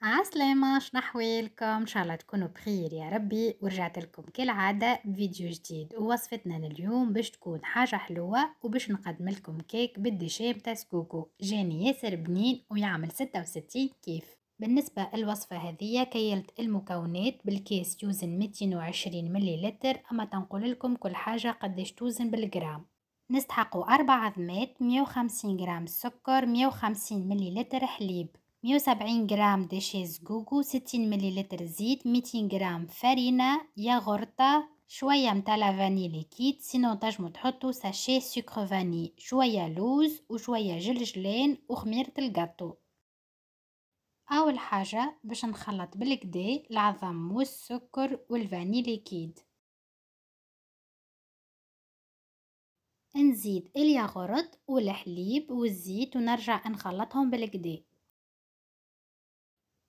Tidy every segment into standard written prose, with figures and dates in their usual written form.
عسلامة، شنحوالكم؟ ان شاء الله تكونوا بخير يا ربي. ورجعت لكم كالعادة بفيديو جديد. ووصفتنا اليوم باش تكون حاجة حلوة وباش نقدم لكم كيك بالديشام تاع سكوكو. جاني ياسر بنين ويعمل 66 كيف. بالنسبة للوصفة هذه كيلت المكونات بالكيس يوزن 220 مليلتر، اما تنقول لكم كل حاجة قداش توزن بالجرام. نستحقوا 4 عظمات، 150 جرام سكر، 150 مليلتر حليب، 170 جرام دشيز جوجو، 60 مليلتر زيت، 200 جرام فرينة، ياغورتا، شوية متاع لافاني ليكيد، سينو تنجمو تحطو ساشي سكر فاني، شوية لوز وشوية جلجلان وخميرة الجاتو. أول حاجة باش نخلط بالكدا العظم والسكر والفاني ليكيد، نزيد الياغورت والحليب والزيت ونرجع نخلطهم بالكدا.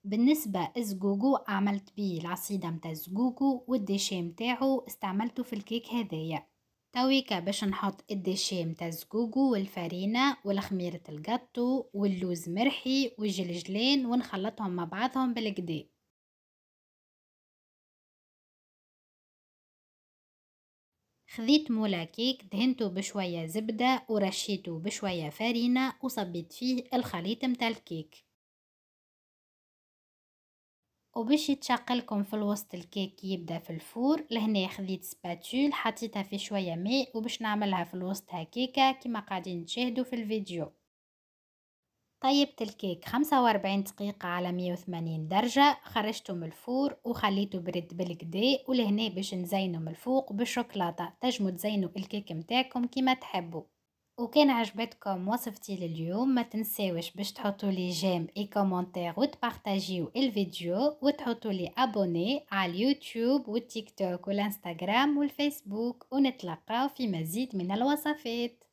بالنسبة الزقوقو عملت بيه العصيدة متاع الزقوقو والديشي متاعو استعملته في الكيك هذايا. تويكا باش نحط الديشي متاع الزقوقو والفرينة والخميرة الجاتو واللوز مرحي والجلجلان ونخلطهم مع بعضهم بالكدا. خذيت مولا كيك دهنته بشوية زبدة ورشيته بشوية فرينة وصبيت فيه الخليط متاع الكيك. وباش يتشقلكم في الوسط الكيك يبدا في الفور، لهنا خذيت سباتول حطيتها في شويه ماء وباش نعملها في الوسط هكاكا كما قاعدين تشاهدوا في الفيديو. طيبت الكيك 45 دقيقة على 180 درجة، خرجته من الفور وخليته برد بالكدا. ولهنا باش نزينه من الفوق بالشوكولاتة، تجموا تزينوا الكيك متاعكم كما تحبوا. وكان عجبتكم وصفتي لليوم ما تنساوش باش تحطوا لي جيم اي كومنتير وتبارطاجيو الفيديو وتحطوا لي ابوني على اليوتيوب والتيك توك والانستغرام والفيسبوك، ونتلقاو في مزيد من الوصفات.